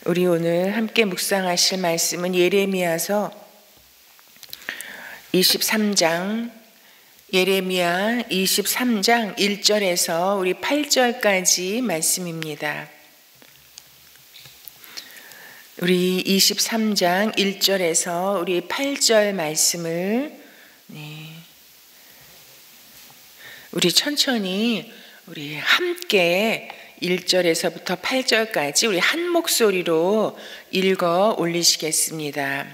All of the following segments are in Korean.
우리 오늘 함께 묵상하실 말씀은 예레미야서 23장, 예레미야 23장 1절에서 우리 8절까지 말씀입니다. 우리 23장 1절에서 우리 8절 말씀을 우리 천천히 우리 함께 1절에서부터 8절까지 우리 한 목소리로 읽어 올리시겠습니다.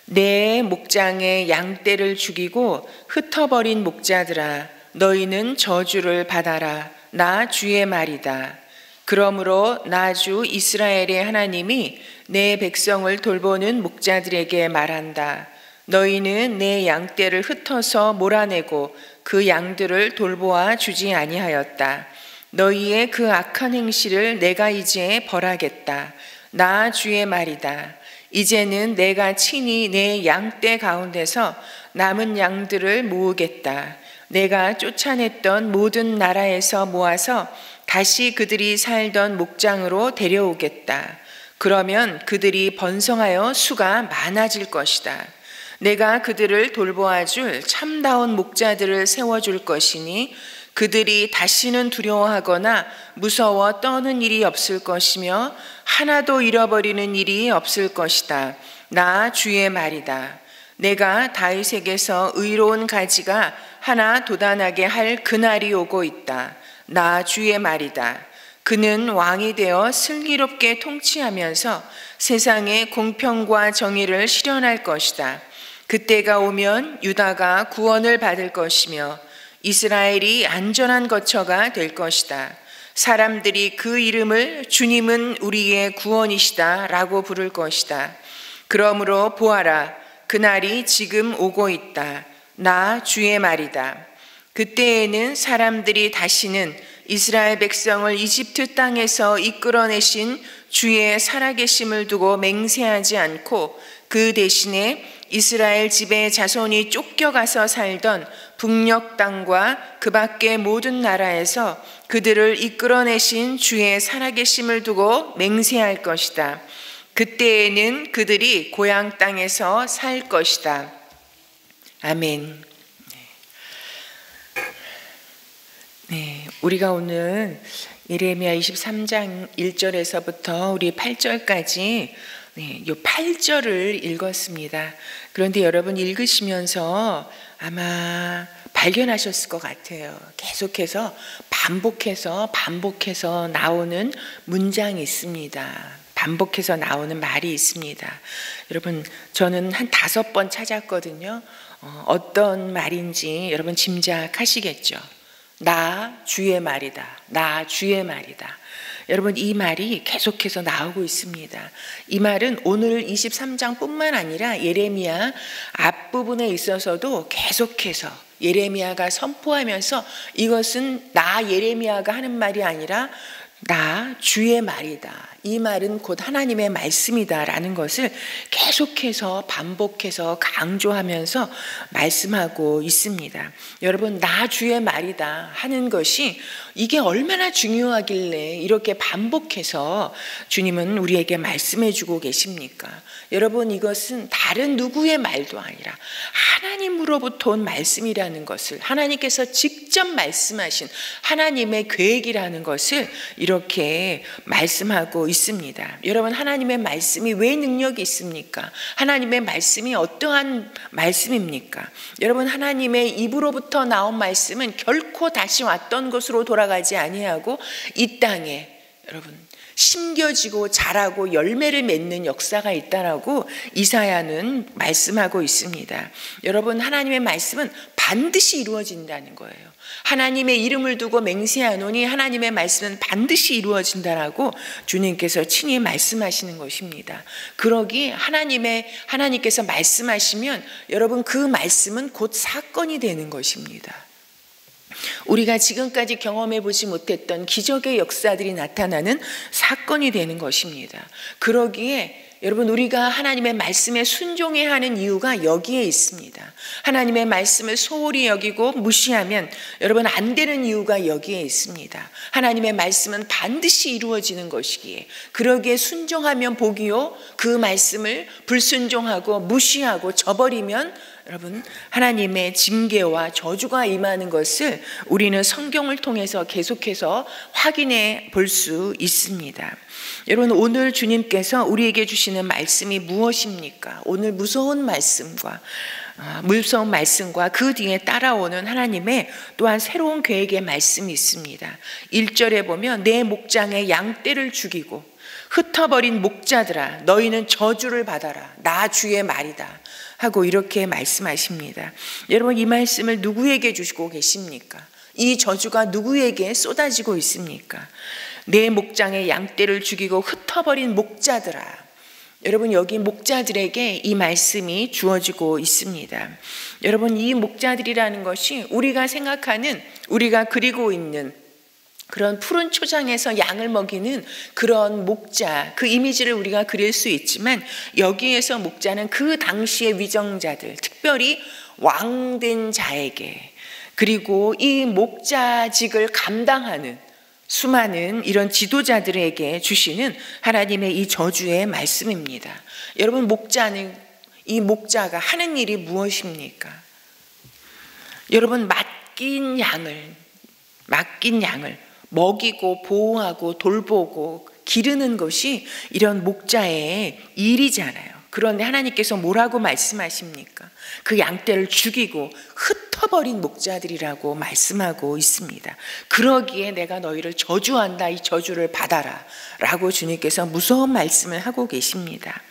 내 목장의 양떼를 죽이고 흩어버린 목자들아, 너희는 저주를 받아라. 나 주의 말이다. 그러므로 나 주 이스라엘의 하나님이 내 백성을 돌보는 목자들에게 말한다. 너희는 내 양떼를 흩어서 몰아내고 그 양들을 돌보아 주지 아니하였다. 너희의 그 악한 행실을 내가 이제 벌하겠다. 나 주의 말이다. 이제는 내가 친히 내 양떼 가운데서 남은 양들을 모으겠다. 내가 쫓아냈던 모든 나라에서 모아서 다시 그들이 살던 목장으로 데려오겠다. 그러면 그들이 번성하여 수가 많아질 것이다. 내가 그들을 돌보아 줄 참다운 목자들을 세워줄 것이니 그들이 다시는 두려워하거나 무서워 떠는 일이 없을 것이며 하나도 잃어버리는 일이 없을 것이다. 나 주의 말이다. 내가 다윗에게서 의로운 가지가 하나 돋아나게 할 그날이 오고 있다. 나 주의 말이다. 그는 왕이 되어 슬기롭게 통치하면서 세상에 공평과 정의를 실현할 것이다. 그때가 오면 유다가 구원을 받을 것이며 이스라엘이 안전한 거처가 될 것이다. 사람들이 그 이름을 주님은 우리의 구원이시다 라고 부를 것이다. 그러므로 보아라, 그날이 지금 오고 있다. 나 주의 말이다. 그때에는 사람들이 다시는 이스라엘 백성을 이집트 땅에서 이끌어내신 주의 살아계심을 두고 맹세하지 않고 그 대신에 이스라엘 집의 자손이 쫓겨가서 살던 북녘 땅과 그 밖의 모든 나라에서 그들을 이끌어내신 주의 살아계심을 두고 맹세할 것이다. 그때에는 그들이 고향 땅에서 살 것이다. 아멘. 네, 우리가 오늘 예레미야 23장 1절에서부터 우리 8절까지 이 8절을 읽었습니다. 그런데 여러분 읽으시면서 아마 발견하셨을 것 같아요. 계속해서 반복해서 나오는 문장이 있습니다. 반복해서 나오는 말이 있습니다. 여러분, 저는 한 5번 찾았거든요. 어떤 말인지 여러분 짐작하시겠죠? 나 주의 말이다. 나 주의 말이다. 여러분, 이 말이 계속해서 나오고 있습니다. 이 말은 오늘 23장뿐만 아니라 예레미야 앞부분에 있어서도 계속해서 예레미야가 선포하면서 이것은 나 예레미야가 하는 말이 아니라 나 주의 말이다. 이 말은 곧 하나님의 말씀이다라는 것을 계속해서 반복해서 강조하면서 말씀하고 있습니다. 여러분, 나 주의 말이다 하는 것이 이게 얼마나 중요하길래 이렇게 반복해서 주님은 우리에게 말씀해 주고 계십니까? 여러분, 이것은 다른 누구의 말도 아니라 하나님으로부터 온 말씀이라는 것을, 하나님께서 직접 말씀하신 하나님의 계획이라는 것을 이렇게 말씀하고 있습니다. 여러분, 하나님의 말씀이 왜 능력이 있습니까? 하나님의 말씀이 어떠한 말씀입니까? 여러분, 하나님의 입으로부터 나온 말씀은 결코 다시 왔던 곳으로 돌아가지 아니하고 이 땅에 여러분 심겨지고 자라고 열매를 맺는 역사가 있다라고 이사야는 말씀하고 있습니다. 여러분, 하나님의 말씀은 반드시 이루어진다는 거예요. 하나님의 이름을 두고 맹세하노니 하나님의 말씀은 반드시 이루어진다라고 주님께서 친히 말씀하시는 것입니다. 그러기 하나님께서 말씀하시면 여러분 그 말씀은 곧 사건이 되는 것입니다. 우리가 지금까지 경험해 보지 못했던 기적의 역사들이 나타나는 사건이 되는 것입니다. 그러기에 여러분, 우리가 하나님의 말씀에 순종해야 하는 이유가 여기에 있습니다. 하나님의 말씀을 소홀히 여기고 무시하면 여러분 안 되는 이유가 여기에 있습니다. 하나님의 말씀은 반드시 이루어지는 것이기에, 그러기에 순종하면 복이요, 그 말씀을 불순종하고 무시하고 저버리면 여러분 하나님의 징계와 저주가 임하는 것을 우리는 성경을 통해서 계속해서 확인해 볼 수 있습니다. 여러분, 오늘 주님께서 우리에게 주시는 말씀이 무엇입니까? 오늘 무서운 말씀과 그 뒤에 따라오는 하나님의 또한 새로운 계획의 말씀이 있습니다. 1절에 보면 내 목장의 양떼를 죽이고 흩어버린 목자들아 너희는 저주를 받아라, 나 주의 말이다 하고 이렇게 말씀하십니다. 여러분, 이 말씀을 누구에게 주시고 계십니까? 이 저주가 누구에게 쏟아지고 있습니까? 내 목장의 양떼를 죽이고 흩어버린 목자들아. 여러분, 여기 목자들에게 이 말씀이 주어지고 있습니다. 여러분, 이 목자들이라는 것이 우리가 생각하는, 우리가 그리고 있는 그런 푸른 초장에서 양을 먹이는 그런 목자, 그 이미지를 우리가 그릴 수 있지만, 여기에서 목자는 그 당시의 위정자들, 특별히 왕된 자에게, 그리고 이 목자직을 감당하는 수많은 이런 지도자들에게 주시는 하나님의 이 저주의 말씀입니다. 여러분, 이 목자가 하는 일이 무엇입니까? 여러분, 맡긴 양을 먹이고 보호하고 돌보고 기르는 것이 이런 목자의 일이잖아요. 그런데 하나님께서 뭐라고 말씀하십니까? 그 양떼를 죽이고 흩어버린 목자들이라고 말씀하고 있습니다. 그러기에 내가 너희를 저주한다, 이 저주를 받아라 라고 주님께서 무서운 말씀을 하고 계십니다.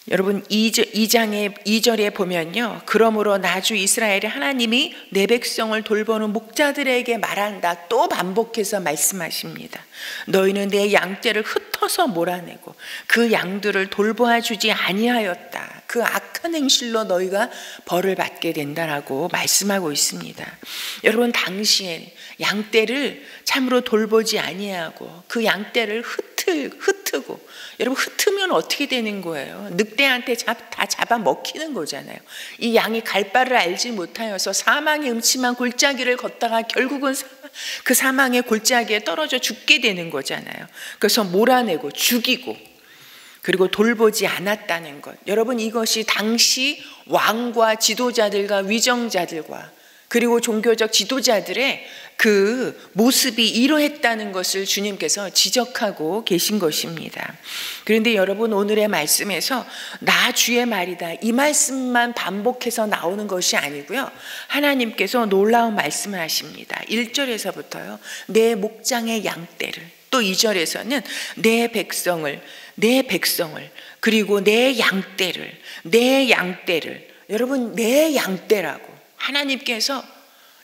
여러분, 2장의 2절에 보면요, 그러므로 나주 이스라엘의 하나님이 내 백성을 돌보는 목자들에게 말한다, 또 반복해서 말씀하십니다. 너희는 내 양떼를 흩어서 몰아내고 그 양들을 돌보아 주지 아니하였다. 그 악한 행실로 너희가 벌을 받게 된다라고 말씀하고 있습니다. 여러분, 당시에 양떼를 참으로 돌보지 아니하고 그 양떼를 흩고, 여러분, 흩으면 어떻게 되는 거예요? 늑대한테 다 잡아 먹히는 거잖아요. 이 양이 갈 바를 알지 못하여서 사망의 음침한 골짜기를 걷다가 결국은 그 사망의 골짜기에 떨어져 죽게 되는 거잖아요. 그래서 몰아내고 죽이고 그리고 돌보지 않았다는 것. 여러분, 이것이 당시 왕과 지도자들과 위정자들과 그리고 종교적 지도자들의 그 모습이 이러했다는 것을 주님께서 지적하고 계신 것입니다. 그런데 여러분, 오늘의 말씀에서 나 주의 말이다, 이 말씀만 반복해서 나오는 것이 아니고요, 하나님께서 놀라운 말씀을 하십니다. 1절에서부터요, 내 목장의 양떼를, 또 2절에서는 내 백성을 그리고 내 양떼를 여러분, 내 양떼라고 하나님께서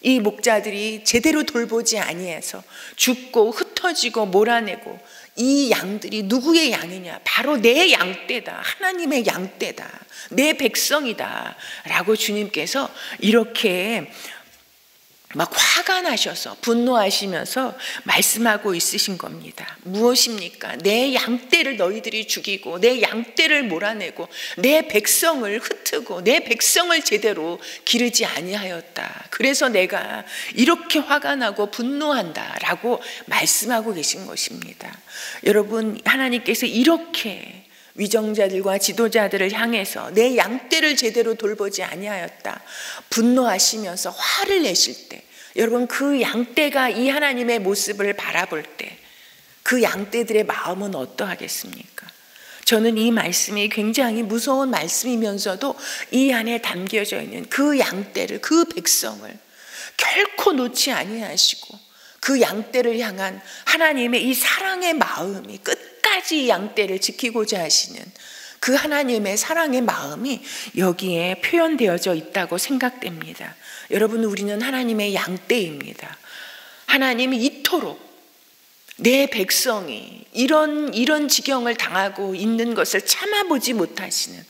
이 목자들이 제대로 돌보지 아니해서 죽고 흩어지고 몰아내고, 이 양들이 누구의 양이냐? 바로 내 양떼다, 하나님의 양떼다, 내 백성이다 라고 주님께서 이렇게 막 화가 나셔서 분노하시면서 말씀하고 있으신 겁니다. 무엇입니까? 내 양떼를 너희들이 죽이고 내 양떼를 몰아내고 내 백성을 흩고 내 백성을 제대로 기르지 아니하였다. 그래서 내가 이렇게 화가 나고 분노한다라고 말씀하고 계신 것입니다. 여러분, 하나님께서 이렇게 위정자들과 지도자들을 향해서 내 양떼를 제대로 돌보지 아니하였다 분노하시면서 화를 내실 때, 여러분, 그 양떼가 이 하나님의 모습을 바라볼 때 그 양떼들의 마음은 어떠하겠습니까? 저는 이 말씀이 굉장히 무서운 말씀이면서도 이 안에 담겨져 있는 그 양떼를, 그 백성을 결코 놓지 아니하시고 그 양떼를 향한 하나님의 이 사랑의 마음이 끝까지 양떼를 지키고자 하시는 그 하나님의 사랑의 마음이 여기에 표현되어져 있다고 생각됩니다. 여러분, 우리는 하나님의 양떼입니다. 하나님이 이토록 내 백성이 이런 지경을 당하고 있는 것을 참아보지 못하시는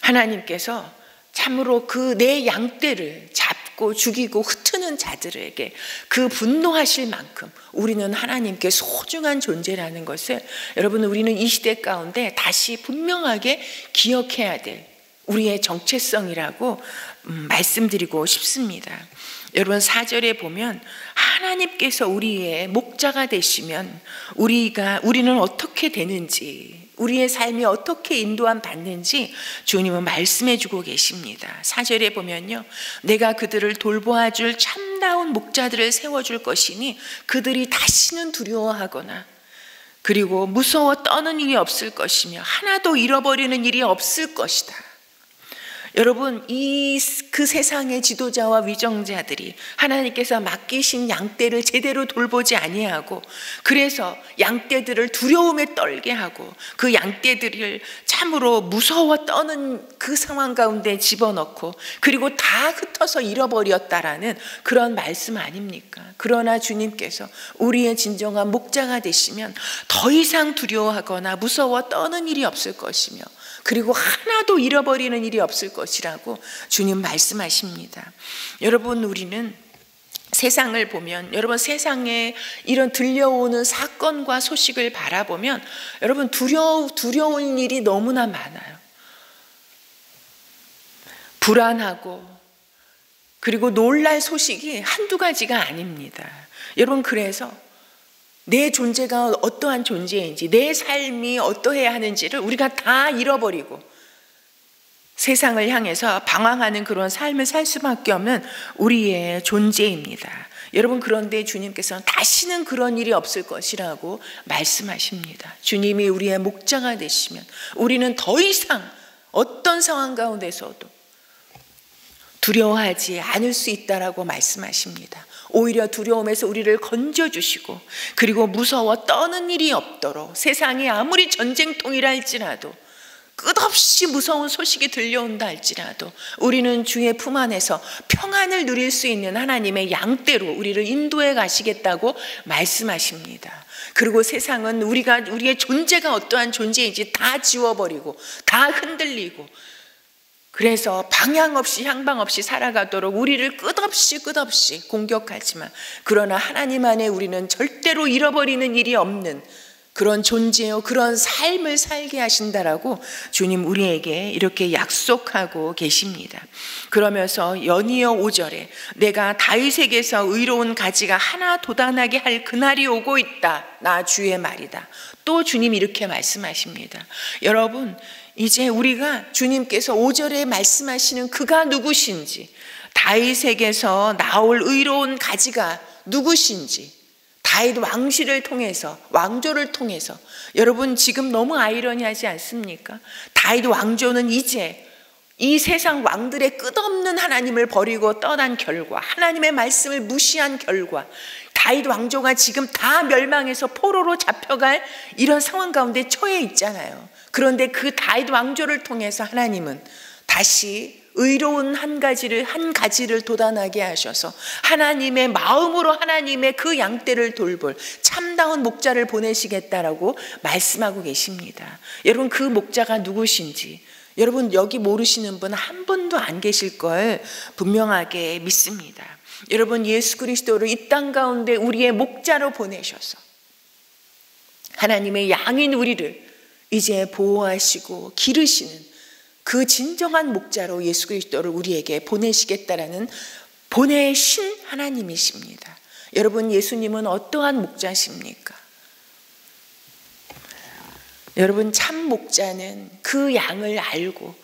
하나님께서 참으로 그 내 양떼를 잡고 밟고 죽이고 흩트는 자들에게 그 분노하실 만큼 우리는 하나님께 소중한 존재라는 것을 여러분, 우리는 이 시대 가운데 다시 분명하게 기억해야 될 우리의 정체성이라고 말씀드리고 싶습니다. 여러분, 4절에 보면 하나님께서 우리의 목자가 되시면 우리는 어떻게 되는지, 우리의 삶이 어떻게 인도함 받는지 주님은 말씀해 주고 계십니다. 4절에 보면요, 내가 그들을 돌보아 줄 참다운 목자들을 세워줄 것이니 그들이 다시는 두려워하거나 그리고 무서워 떠는 일이 없을 것이며 하나도 잃어버리는 일이 없을 것이다. 여러분, 그 세상의 지도자와 위정자들이 하나님께서 맡기신 양떼를 제대로 돌보지 아니하고, 그래서 양떼들을 두려움에 떨게 하고 그 양떼들을 참으로 무서워 떠는 그 상황 가운데 집어넣고 그리고 다 흩어서 잃어버렸다라는 그런 말씀 아닙니까? 그러나 주님께서 우리의 진정한 목자가 되시면 더 이상 두려워하거나 무서워 떠는 일이 없을 것이며 그리고 하나도 잃어버리는 일이 없을 것이라고 주님 말씀하십니다. 여러분, 우리는 세상을 보면, 여러분, 세상에 이런 들려오는 사건과 소식을 바라보면 여러분, 두려운 일이 너무나 많아요. 불안하고 그리고 놀랄 소식이 한두 가지가 아닙니다. 여러분, 그래서 내 존재가 어떠한 존재인지, 내 삶이 어떠해야 하는지를 우리가 다 잃어버리고 세상을 향해서 방황하는 그런 삶을 살 수밖에 없는 우리의 존재입니다. 여러분, 그런데 주님께서는 다시는 그런 일이 없을 것이라고 말씀하십니다. 주님이 우리의 목자가 되시면 우리는 더 이상 어떤 상황 가운데서도 두려워하지 않을 수 있다라고 말씀하십니다. 오히려 두려움에서 우리를 건져주시고 그리고 무서워 떠는 일이 없도록, 세상이 아무리 전쟁통이라 할지라도 끝없이 무서운 소식이 들려온다 할지라도 우리는 주의 품 안에서 평안을 누릴 수 있는 하나님의 양떼로 우리를 인도해 가시겠다고 말씀하십니다. 그리고 세상은 우리의 존재가 어떠한 존재인지 다 지워버리고 다 흔들리고, 그래서 방향 없이 향방 없이 살아가도록 우리를 끝없이 공격하지만, 그러나 하나님 안에 우리는 절대로 잃어버리는 일이 없는 그런 존재요, 그런 삶을 살게 하신다라고 주님 우리에게 이렇게 약속하고 계십니다. 그러면서 연이어 5절에 내가 다윗에게서 의로운 가지가 하나 돋아나게 할 그날이 오고 있다, 나 주의 말이다. 또 주님 이렇게 말씀하십니다. 여러분, 이제 우리가 주님께서 5절에 말씀하시는 그가 누구신지, 다윗에게서 나올 의로운 가지가 누구신지, 다윗 왕실을 통해서, 왕조를 통해서, 여러분 지금 너무 아이러니하지 않습니까? 다윗 왕조는 이제 이 세상 왕들의 끝없는 하나님을 버리고 떠난 결과, 하나님의 말씀을 무시한 결과 다윗 왕조가 지금 다 멸망해서 포로로 잡혀갈 이런 상황 가운데 처해 있잖아요. 그런데 그 다윗 왕조를 통해서 하나님은 다시 의로운 한 가지를 돋아나게 하셔서 하나님의 마음으로 하나님의 그 양떼를 돌볼 참다운 목자를 보내시겠다라고 말씀하고 계십니다. 여러분, 그 목자가 누구신지 여러분 여기 모르시는 분 한 분도 안 계실 걸 분명하게 믿습니다. 여러분, 예수 그리스도를 이 땅 가운데 우리의 목자로 보내셔서 하나님의 양인 우리를 이제 보호하시고 기르시는 그 진정한 목자로 예수 그리스도를 우리에게 보내시겠다라는 보내신 하나님이십니다. 여러분, 예수님은 어떠한 목자십니까? 여러분, 참 목자는 그 양을 알고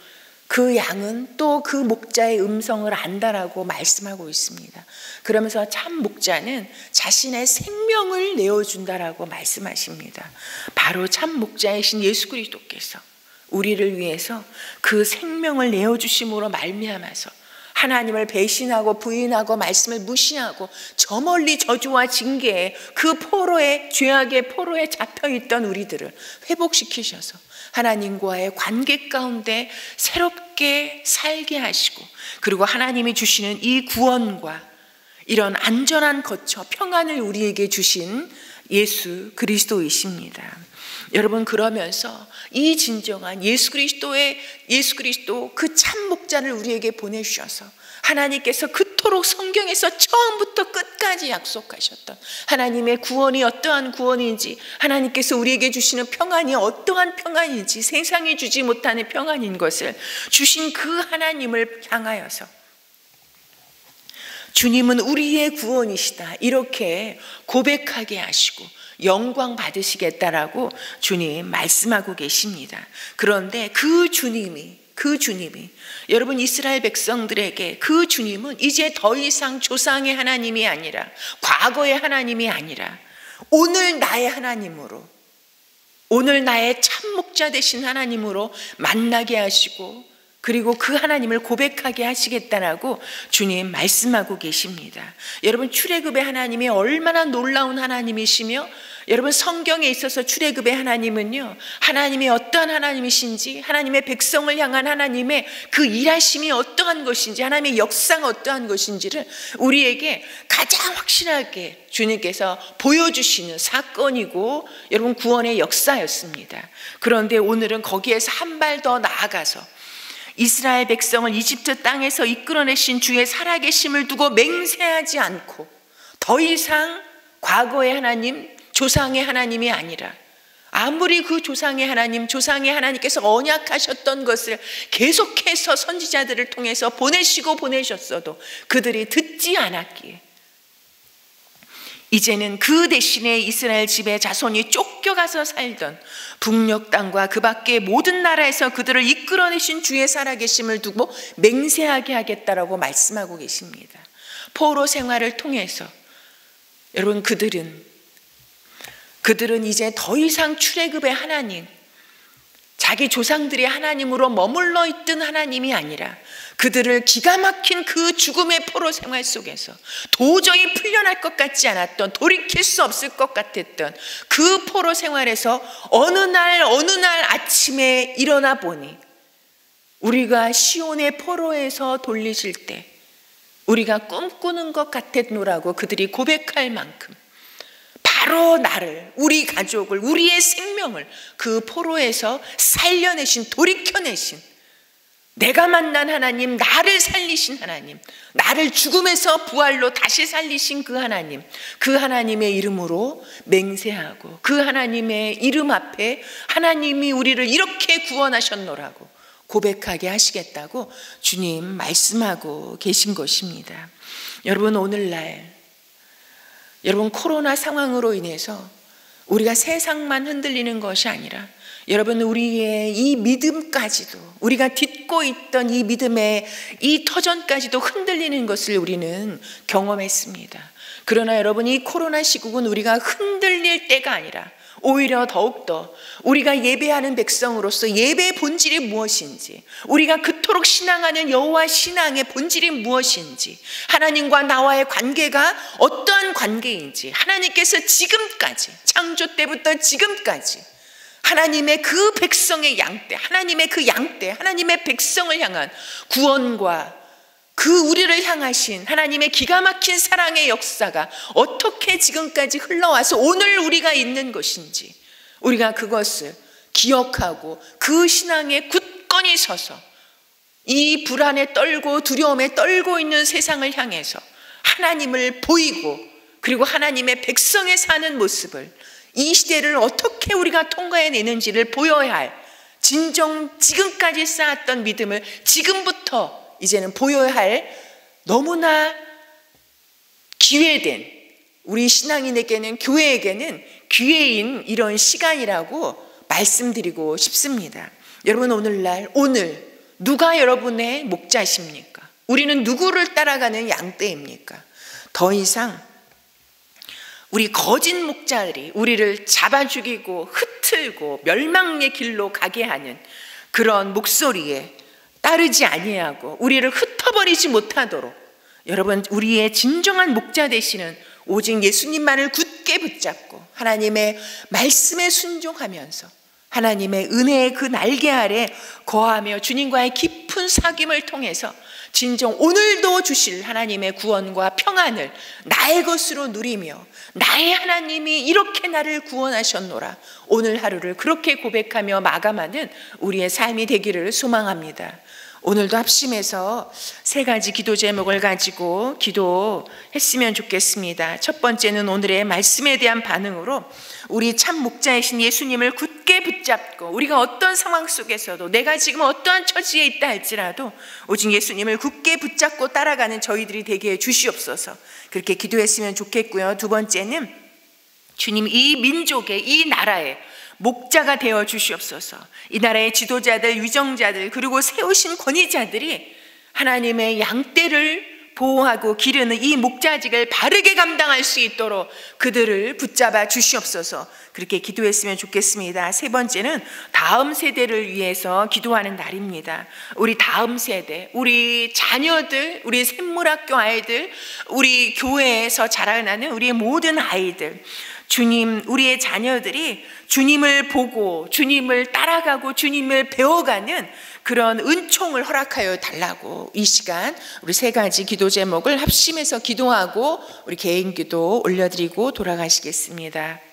그 양은 또 그 목자의 음성을 안다라고 말씀하고 있습니다. 그러면서 참 목자는 자신의 생명을 내어준다라고 말씀하십니다. 바로 참 목자이신 예수 그리스도께서 우리를 위해서 그 생명을 내어주심으로 말미암아서 하나님을 배신하고 부인하고 말씀을 무시하고 저 멀리 저주와 징계에 그 포로에, 죄악의 포로에 잡혀있던 우리들을 회복시키셔서 하나님과의 관계 가운데 새롭게 살게 하시고, 그리고 하나님이 주시는 이 구원과 이런 안전한 거처 평안을 우리에게 주신 예수 그리스도이십니다. 여러분, 그러면서 이 진정한 예수 그리스도 그 참 목자를 우리에게 보내주셔서 하나님께서 그토록 그토록 성경에서 처음부터 끝까지 약속하셨던 하나님의 구원이 어떠한 구원인지, 하나님께서 우리에게 주시는 평안이 어떠한 평안인지, 세상이 주지 못하는 평안인 것을 주신 그 하나님을 향하여서 주님은 우리의 구원이시다 이렇게 고백하게 하시고 영광 받으시겠다라고 주님 말씀하고 계십니다. 그런데 그 주님이 여러분, 이스라엘 백성들에게 그 주님은 이제 더 이상 조상의 하나님이 아니라, 과거의 하나님이 아니라 오늘 나의 하나님으로, 오늘 나의 참 목자 되신 하나님으로 만나게 하시고, 그리고 그 하나님을 고백하게 하시겠다라고 주님 말씀하고 계십니다. 여러분, 출애굽의 하나님이 얼마나 놀라운 하나님이시며, 여러분, 성경에 있어서 출애굽의 하나님은요, 하나님이 어떠한 하나님이신지, 하나님의 백성을 향한 하나님의 그 일하심이 어떠한 것인지, 하나님의 역사가 어떠한 것인지를 우리에게 가장 확실하게 주님께서 보여주시는 사건이고, 여러분, 구원의 역사였습니다. 그런데 오늘은 거기에서 한 발 더 나아가서 이스라엘 백성을 이집트 땅에서 이끌어내신 주의 살아계심을 두고 맹세하지 않고 더 이상 과거의 하나님, 조상의 하나님이 아니라, 아무리 그 조상의 하나님께서 언약하셨던 것을 계속해서 선지자들을 통해서 보내셨어도 그들이 듣지 않았기에 이제는 그 대신에 이스라엘 집의 자손이 쫓겨가서 살던 북녘 땅과 그 밖의 모든 나라에서 그들을 이끌어내신 주의 살아계심을 두고 맹세하게 하겠다라고 말씀하고 계십니다. 포로 생활을 통해서 여러분, 그들은 이제 더 이상 출애굽의 하나님, 자기 조상들의 하나님으로 머물러 있던 하나님이 아니라 그들을 기가 막힌 그 죽음의 포로 생활 속에서 도저히 풀려날 것 같지 않았던, 돌이킬 수 없을 것 같았던 그 포로 생활에서 어느 날 아침에 일어나 보니, 우리가 시온의 포로에서 돌리실 때 우리가 꿈꾸는 것 같았노라고 그들이 고백할 만큼 바로 나를, 우리 가족을, 우리의 생명을 그 포로에서 살려내신, 돌이켜내신, 내가 만난 하나님, 나를 살리신 하나님, 나를 죽음에서 부활로 다시 살리신 그 하나님, 그 하나님의 이름으로 맹세하고 그 하나님의 이름 앞에 하나님이 우리를 이렇게 구원하셨노라고 고백하게 하시겠다고 주님 말씀하고 계신 것입니다. 여러분, 오늘날 여러분, 코로나 상황으로 인해서 우리가 세상만 흔들리는 것이 아니라, 여러분, 우리의 이 믿음까지도, 우리가 딛고 있던 이 믿음의 이 터전까지도 흔들리는 것을 우리는 경험했습니다. 그러나 여러분, 이 코로나 시국은 우리가 흔들릴 때가 아니라 오히려 더욱더 우리가 예배하는 백성으로서 예배의 본질이 무엇인지, 우리가 그토록 신앙하는 여호와 신앙의 본질이 무엇인지, 하나님과 나와의 관계가 어떠한 관계인지, 하나님께서 지금까지, 창조 때부터 지금까지 하나님의 그 백성의 양떼, 하나님의 백성을 향한 구원과 그 우리를 향하신 하나님의 기가 막힌 사랑의 역사가 어떻게 지금까지 흘러와서 오늘 우리가 있는 것인지, 우리가 그것을 기억하고 그 신앙에 굳건히 서서 이 불안에 떨고 두려움에 떨고 있는 세상을 향해서 하나님을 보이고, 그리고 하나님의 백성에 사는 모습을, 이 시대를 어떻게 우리가 통과해내는지를 보여야 할, 진정 지금까지 쌓았던 믿음을 지금부터 이제는 보여야 할 너무나 기회된, 우리 신앙인에게는, 교회에게는 기회인 이런 시간이라고 말씀드리고 싶습니다. 여러분, 오늘 누가 여러분의 목자십니까? 우리는 누구를 따라가는 양떼입니까? 더 이상 우리 거짓 목자들이 우리를 잡아 죽이고 흩틀고 멸망의 길로 가게 하는 그런 목소리에 따르지 아니하고 우리를 흩어버리지 못하도록, 여러분, 우리의 진정한 목자 되시는 오직 예수님만을 굳게 붙잡고 하나님의 말씀에 순종하면서 하나님의 은혜의 그 날개 아래 거하며 주님과의 깊은 사귐을 통해서 진정 오늘도 주실 하나님의 구원과 평안을 나의 것으로 누리며, 나의 하나님이 이렇게 나를 구원하셨노라, 오늘 하루를 그렇게 고백하며 마감하는 우리의 삶이 되기를 소망합니다. 오늘도 합심해서 세 가지 기도 제목을 가지고 기도했으면 좋겠습니다. 첫 번째는 오늘의 말씀에 대한 반응으로 우리 참 목자이신 예수님을 굳게 붙잡고 우리가 어떤 상황 속에서도 내가 지금 어떠한 처지에 있다 할지라도 오직 예수님을 굳게 붙잡고 따라가는 저희들이 되게 해 주시옵소서. 그렇게 기도했으면 좋겠고요. 두 번째는 주님 이 민족의 이 나라의 목자가 되어 주시옵소서. 이 나라의 지도자들, 유정자들 그리고 세우신 권위자들이 하나님의 양떼를 보호하고 기르는 이 목자직을 바르게 감당할 수 있도록 그들을 붙잡아 주시옵소서. 그렇게 기도했으면 좋겠습니다. 세 번째는 다음 세대를 위해서 기도하는 날입니다. 우리 다음 세대, 우리 자녀들, 우리 샘물학교 아이들, 우리 교회에서 자라나는 우리의 모든 아이들, 주님, 우리의 자녀들이 주님을 보고 주님을 따라가고 주님을 배워가는 그런 은총을 허락하여 달라고 이 시간 우리 세 가지 기도 제목을 합심해서 기도하고 우리 개인 기도 올려드리고 돌아가시겠습니다.